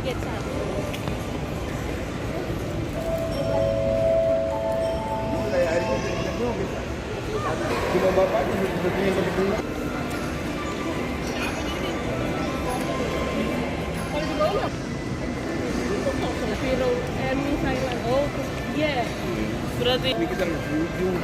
Get satu. Cuma bapak di sebetulnya sebetulnya. Kalau di bawah Vero and Thailand. Oh, iya. Berarti Ini kita ujung.